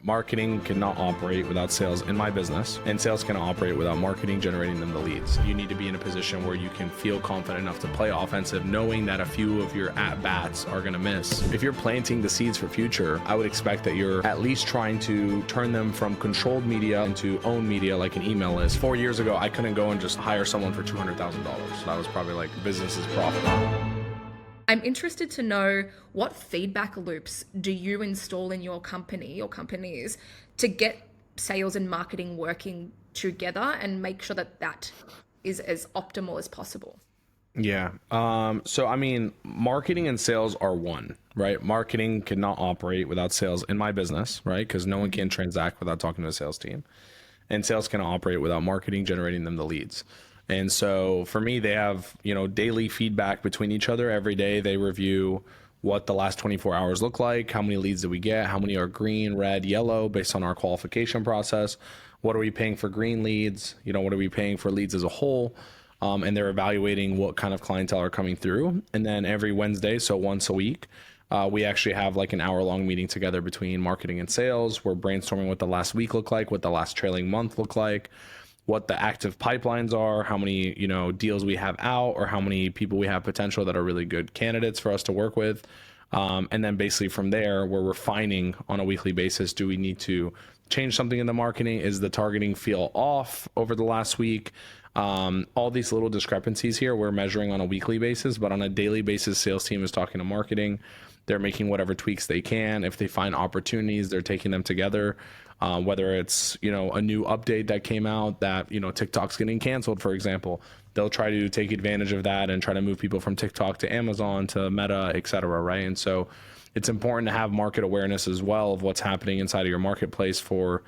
Marketing cannot operate without sales in my business, and sales cannot operate without marketing generating them the leads. You need to be in a position where you can feel confident enough to play offensive, knowing that a few of your at-bats are going to miss. If you're planting the seeds for future, I would expect that you're at least trying to turn them from controlled media into owned media, like an email list. 4 years ago, I couldn't go and just hire someone for $200,000. That was probably like business's profit. I'm interested to know, what feedback loops do you install in your company or companies to get sales and marketing working together and make sure that that is as optimal as possible? Yeah. So, I mean, marketing and sales are one, right? Marketing cannot operate without sales in my business, right? Because no one can transact without talking to a sales team. And sales cannot operate without marketing generating them the leads. And so for me, they have, daily feedback between each other. Every day they review what the last 24 hours look like, how many leads did we get, how many are green, red, yellow, based on our qualification process. What are we paying for green leads? What are we paying for leads as a whole? And they're evaluating what kind of clientele are coming through. And then every Wednesday, so once a week, we actually have like an hour-long meeting together between marketing and sales. We're brainstorming what the last week looked like, what the last trailing month looked like, what the active pipelines are, how many, deals we have out, or how many people we have potential that are really good candidates for us to work with. And then basically from there, we're refining on a weekly basis. Do we need to change something in the marketing? Is the targeting feel off over the last week? All these little discrepancies here, we're measuring on a weekly basis, but on a daily basis, sales team is talking to marketing. They're making whatever tweaks they can. If they find opportunities, they're taking them together. Whether it's, a new update that came out that, TikTok's getting canceled, for example, they'll try to take advantage of that and try to move people from TikTok to Amazon to Meta, et cetera, right? And so it's important to have market awareness as well of what's happening inside of your marketplace for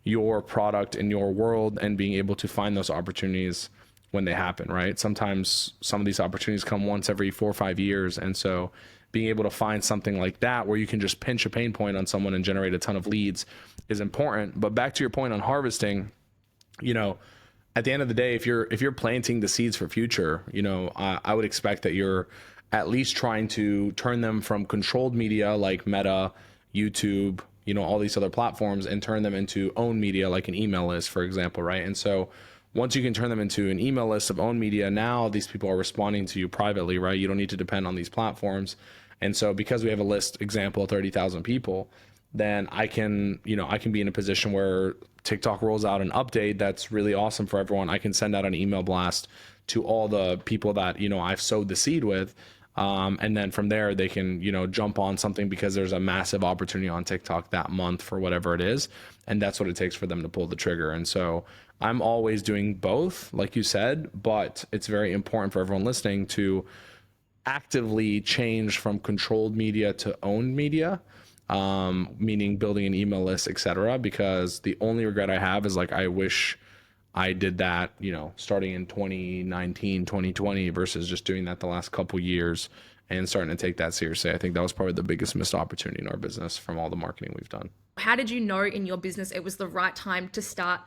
your product in your world, and being able to find those opportunities when they happen, right? Sometimes some of these opportunities come once every 4 or 5 years. And so being able to find something like that where you can just pinch a pain point on someone and generate a ton of leads is important. But back to your point on harvesting, at the end of the day, if you're planting the seeds for future, I would expect that you're at least trying to turn them from controlled media like Meta, YouTube, all these other platforms, and turn them into owned media like an email list, for example, right? And so once you can turn them into an email list of owned media, now these people are responding to you privately, right? You don't need to depend on these platforms. And so because we have a list example of 30,000 people, then I can be in a position where TikTok rolls out an update that's really awesome for everyone. I can send out an email blast to all the people that, I've sowed the seed with. And then from there, they can, jump on something because there's a massive opportunity on TikTok that month for whatever it is. And that's what it takes for them to pull the trigger. And so I'm always doing both, like you said, but it's very important for everyone listening to actively change from controlled media to owned media, meaning building an email list, et cetera, because the only regret I have is I wish I did that, starting in 2019, 2020 versus just doing that the last couple years and starting to take that seriously. I think that was probably the biggest missed opportunity in our business from all the marketing we've done. How did you know in your business it was the right time to start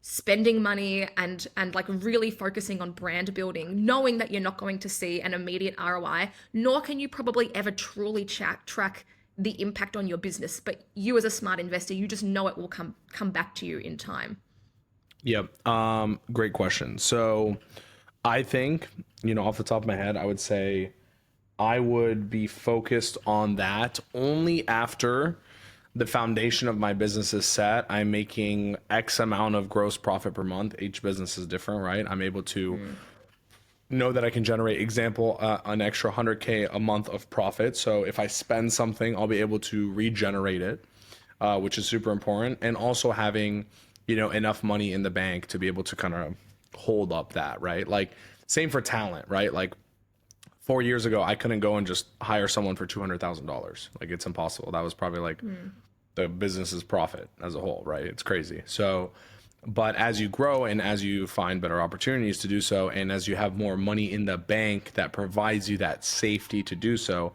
spending money and really focusing on brand building, knowing that you're not going to see an immediate ROI, nor can you probably ever truly track the impact on your business, but you as a smart investor, you just know it will come back to you in time? Yep. Great question. So I think, off the top of my head, I would say I would be focused on that only after the foundation of my business is set. I'm making X amount of gross profit per month. Each business is different, right? I'm able to know that I can generate, an extra 100K a month of profit. So if I spend something, I'll be able to regenerate it, which is super important. And also having, enough money in the bank to be able to kind of hold up that, right? Same for talent, right? 4 years ago, I couldn't go and just hire someone for $200,000. It's impossible. That was probably the business's profit as a whole, right? It's crazy. So, but as you grow and as you find better opportunities to do so, and as you have more money in the bank that provides you that safety to do so,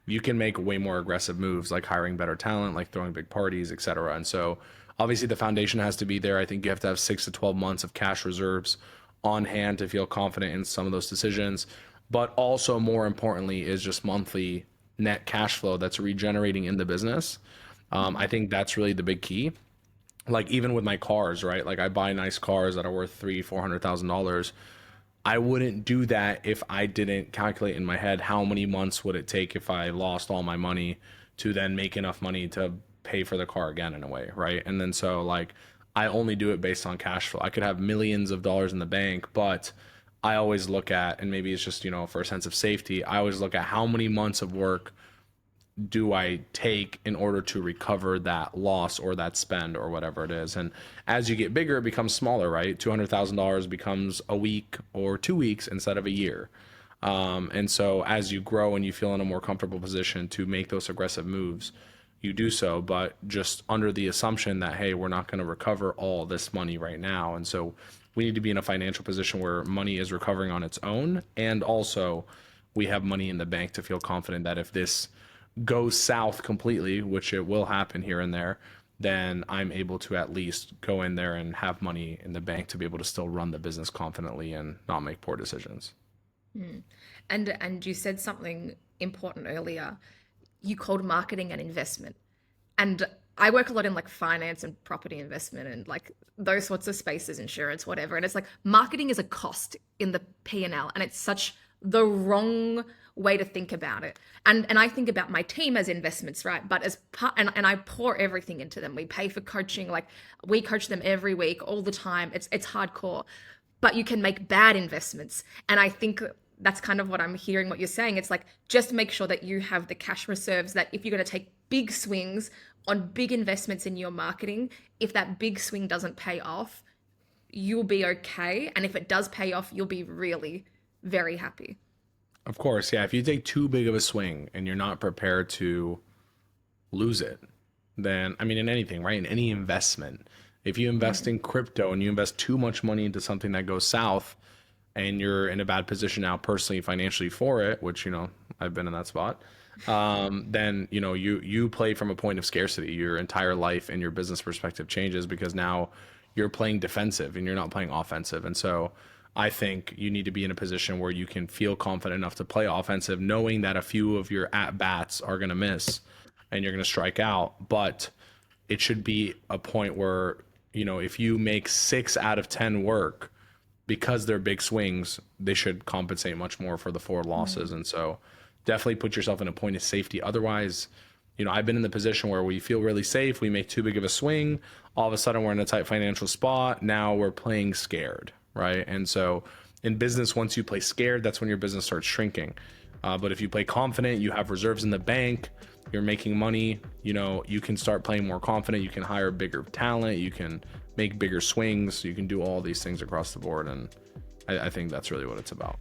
you can make way more aggressive moves, like hiring better talent, like throwing big parties, et cetera. And so obviously the foundation has to be there. I think you have to have 6 to 12 months of cash reserves on hand to feel confident in some of those decisions. But also more importantly is just monthly net cash flow that's regenerating in the business. I think that's really the big key. Like even with my cars, right? Like I buy nice cars that are worth $300,000, $400,000. I wouldn't do that if I didn't calculate in my head how many months would it take if I lost all my money to then make enough money to pay for the car again in a way, right? And then so like I only do it based on cash flow. I could have millions of dollars in the bank, but I always look at, and maybe it's just, for a sense of safety, I always look at how many months of work do I take in order to recover that loss or that spend or whatever it is. And as you get bigger, it becomes smaller, right? $200,000 becomes a week or 2 weeks instead of a year. And so as you grow and you feel in a more comfortable position to make those aggressive moves, you do so, but just under the assumption that, hey, we're not going to recover all this money right now. And so we need to be in a financial position where money is recovering on its own. And also we have money in the bank to feel confident that if this goes south completely, which it will happen here and there, then I'm able to at least go in there and have money in the bank to be able to still run the business confidently and not make poor decisions. And you said something important earlier. You called marketing an investment. And I work a lot in like finance and property investment and like those sorts of spaces, insurance, whatever. And it's like marketing is a cost in the P&L, and it's such the wrong way to think about it. And I think about my team as investments, right? But as part, and I pour everything into them. We pay for coaching, like we coach them every week, all the time. It's hardcore. But you can make bad investments. And I think that's kind of what I'm hearing what you're saying. It's like just make sure that you have the cash reserves that if you're going to take big swings on big investments in your marketing, if that big swing doesn't pay off, you'll be okay. And if it does pay off, you'll be really very happy. Of course, yeah. If you take too big of a swing and you're not prepared to lose it, then, I mean, in anything, right? In any investment, if you invest in crypto and you invest too much money into something that goes south and you're in a bad position now personally, financially for it, which, I've been in that spot, then, you play from a point of scarcity. Your entire life and your business perspective changes because now you're playing defensive and you're not playing offensive. And so I think you need to be in a position where you can feel confident enough to play offensive, knowing that a few of your at bats are going to miss and you're going to strike out. But it should be a point where, if you make 6 out of 10 work, because they're big swings, they should compensate much more for the forward losses. And so definitely put yourself in a point of safety. Otherwise, I've been in the position where we feel really safe. We make too big of a swing. All of a sudden we're in a tight financial spot. Now we're playing scared, right? And so in business, once you play scared, that's when your business starts shrinking. But if you play confident, you have reserves in the bank, you're making money, you can start playing more confident. You can hire bigger talent. You can make bigger swings. You can do all these things across the board. And I think that's really what it's about.